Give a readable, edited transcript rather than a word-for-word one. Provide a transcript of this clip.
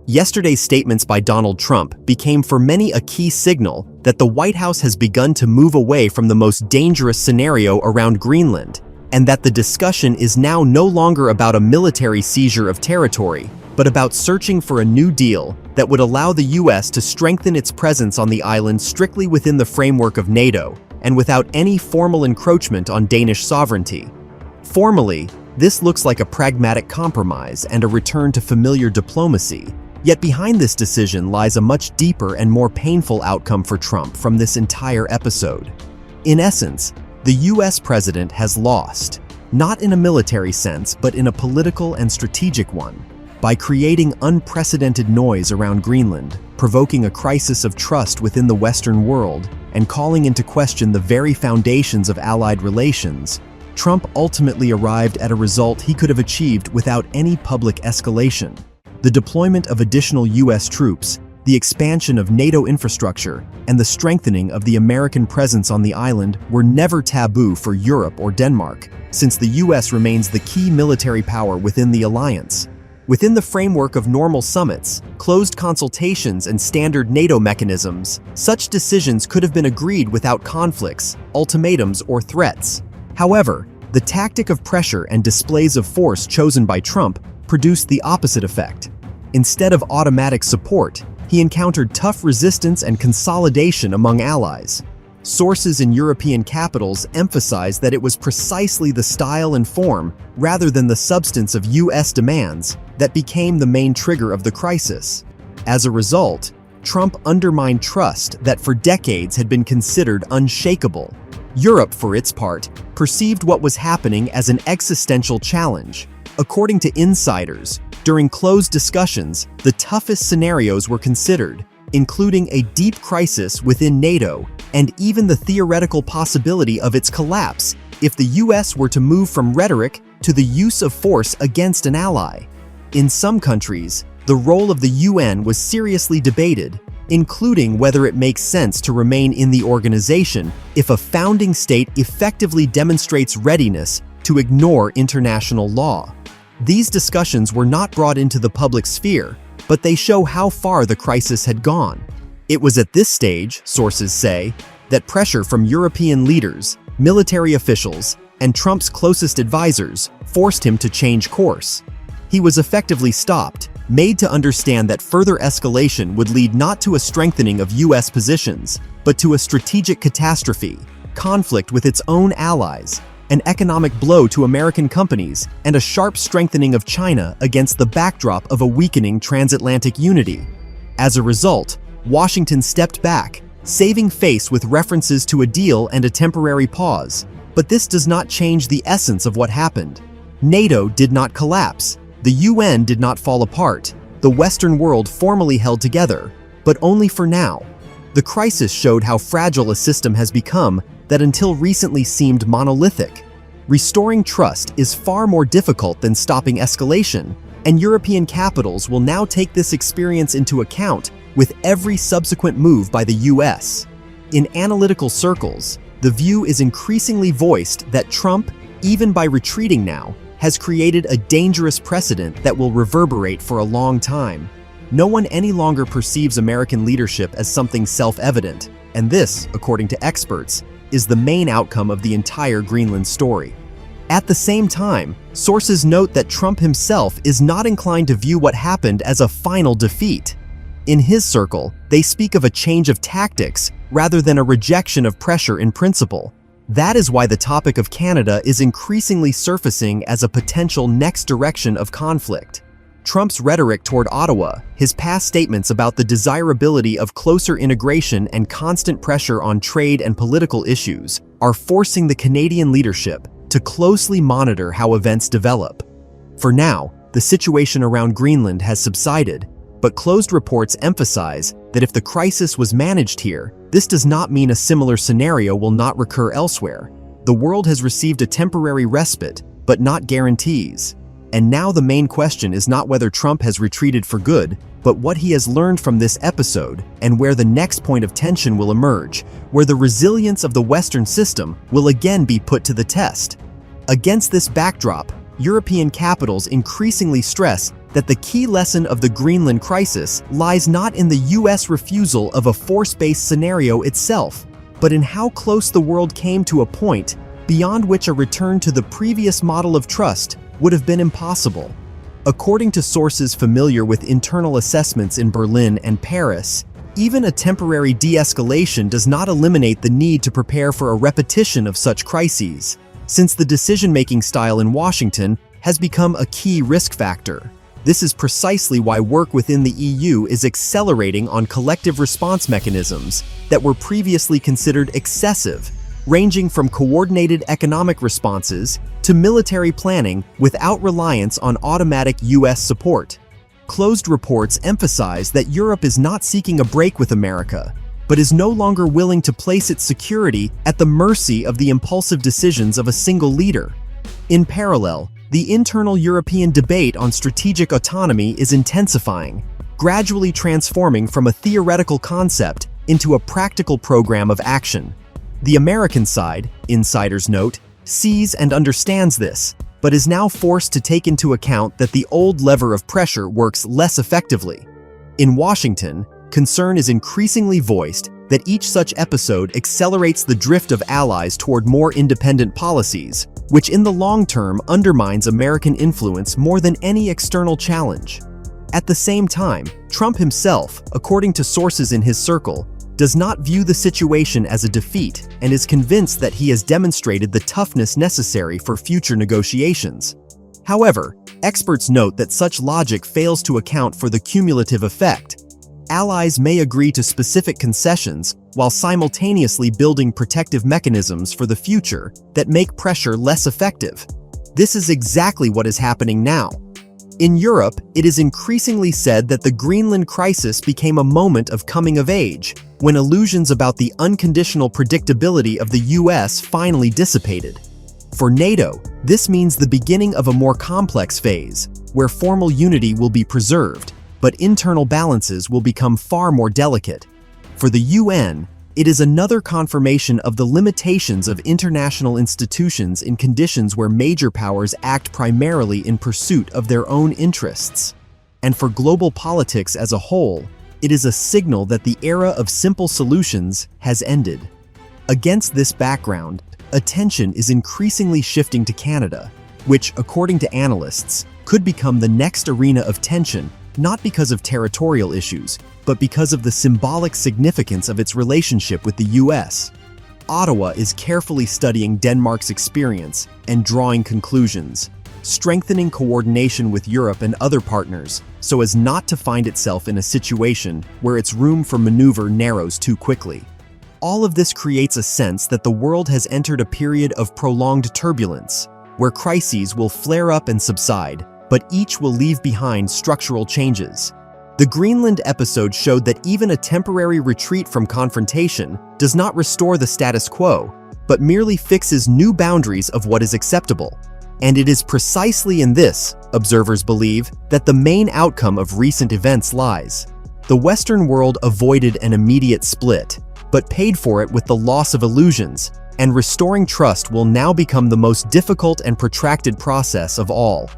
Yesterday's statements by Donald Trump became for many a key signal that the White House has begun to move away from the most dangerous scenario around Greenland, and that the discussion is now no longer about a military seizure of territory, but about searching for a new deal that would allow the US to strengthen its presence on the island strictly within the framework of NATO and without any formal encroachment on Danish sovereignty. Formally, this looks like a pragmatic compromise and a return to familiar diplomacy. Yet behind this decision lies a much deeper and more painful outcome for Trump from this entire episode. In essence, the US president has lost, not in a military sense, but in a political and strategic one, by creating unprecedented noise around Greenland, provoking a crisis of trust within the Western world, and calling into question the very foundations of allied relations. Trump ultimately arrived at a result he could have achieved without any public escalation. The deployment of additional US troops, the expansion of NATO infrastructure, and the strengthening of the American presence on the island were never taboo for Europe or Denmark, since the US remains the key military power within the alliance. Within the framework of normal summits, closed consultations, and standard NATO mechanisms, such decisions could have been agreed without conflicts, ultimatums, or threats. However, the tactic of pressure and displays of force chosen by Trump produced the opposite effect. Instead of automatic support, he encountered tough resistance and consolidation among allies. Sources in European capitals emphasized that it was precisely the style and form, rather than the substance of US demands, that became the main trigger of the crisis. As a result, Trump undermined trust that for decades had been considered unshakable. Europe, for its part, perceived what was happening as an existential challenge. According to insiders, during closed discussions, the toughest scenarios were considered, including a deep crisis within NATO and even the theoretical possibility of its collapse if the US were to move from rhetoric to the use of force against an ally. In some countries, the role of the UN was seriously debated, including whether it makes sense to remain in the organization if a founding state effectively demonstrates readiness to ignore international law. These discussions were not brought into the public sphere, but they show how far the crisis had gone. It was at this stage, sources say, that pressure from European leaders, military officials, and Trump's closest advisors forced him to change course. He was effectively stopped, made to understand that further escalation would lead not to a strengthening of US positions, but to a strategic catastrophe, conflict with its own allies, an economic blow to American companies, and a sharp strengthening of China against the backdrop of a weakening transatlantic unity. As a result, Washington stepped back, saving face with references to a deal and a temporary pause. But this does not change the essence of what happened. NATO did not collapse. The UN did not fall apart. The Western world formally held together, but only for now. The crisis showed how fragile a system has become that until recently seemed monolithic. Restoring trust is far more difficult than stopping escalation, and European capitals will now take this experience into account with every subsequent move by the US. In analytical circles, the view is increasingly voiced that Trump, even by retreating now, has created a dangerous precedent that will reverberate for a long time. No one any longer perceives American leadership as something self-evident, and this, according to experts, is the main outcome of the entire Greenland story. At the same time, sources note that Trump himself is not inclined to view what happened as a final defeat. In his circle, they speak of a change of tactics rather than a rejection of pressure in principle. That is why the topic of Canada is increasingly surfacing as a potential next direction of conflict. Trump's rhetoric toward Ottawa, his past statements about the desirability of closer integration and constant pressure on trade and political issues, are forcing the Canadian leadership to closely monitor how events develop. For now, the situation around Greenland has subsided, but closed reports emphasize that if the crisis was managed here, this does not mean a similar scenario will not recur elsewhere. The world has received a temporary respite, but not guarantees. And now the main question is not whether Trump has retreated for good, but what he has learned from this episode and where the next point of tension will emerge, where the resilience of the Western system will again be put to the test. Against this backdrop, European capitals increasingly stress that the key lesson of the Greenland crisis lies not in the US refusal of a force-based scenario itself, but in how close the world came to a point beyond which a return to the previous model of trust would have been impossible. According to sources familiar with internal assessments in Berlin and Paris, even a temporary de-escalation does not eliminate the need to prepare for a repetition of such crises, since the decision-making style in Washington has become a key risk factor. This is precisely why work within the EU is accelerating on collective response mechanisms that were previously considered excessive, ranging from coordinated economic responses to military planning without reliance on automatic US support. Closed reports emphasize that Europe is not seeking a break with America, but is no longer willing to place its security at the mercy of the impulsive decisions of a single leader. In parallel, the internal European debate on strategic autonomy is intensifying, gradually transforming from a theoretical concept into a practical program of action. The American side, insiders note, sees and understands this, but is now forced to take into account that the old lever of pressure works less effectively. In Washington, concern is increasingly voiced that each such episode accelerates the drift of allies toward more independent policies, which in the long term undermines American influence more than any external challenge. At the same time, Trump himself, according to sources in his circle, does not view the situation as a defeat and is convinced that he has demonstrated the toughness necessary for future negotiations. However, experts note that such logic fails to account for the cumulative effect. Allies may agree to specific concessions while simultaneously building protective mechanisms for the future that make pressure less effective. This is exactly what is happening now. In Europe, it is increasingly said that the Greenland crisis became a moment of coming of age, when illusions about the unconditional predictability of the US finally dissipated. For NATO, this means the beginning of a more complex phase, where formal unity will be preserved, but internal balances will become far more delicate. For the UN, it is another confirmation of the limitations of international institutions in conditions where major powers act primarily in pursuit of their own interests. And for global politics as a whole, it is a signal that the era of simple solutions has ended. Against this background, attention is increasingly shifting to Canada, which, according to analysts, could become the next arena of tension, not because of territorial issues, but because of the symbolic significance of its relationship with the US. Ottawa is carefully studying Denmark's experience and drawing conclusions, strengthening coordination with Europe and other partners so as not to find itself in a situation where its room for maneuver narrows too quickly. All of this creates a sense that the world has entered a period of prolonged turbulence, where crises will flare up and subside, but each will leave behind structural changes. The Greenland episode showed that even a temporary retreat from confrontation does not restore the status quo, but merely fixes new boundaries of what is acceptable. And it is precisely in this, observers believe, that the main outcome of recent events lies. The Western world avoided an immediate split, but paid for it with the loss of illusions, and restoring trust will now become the most difficult and protracted process of all.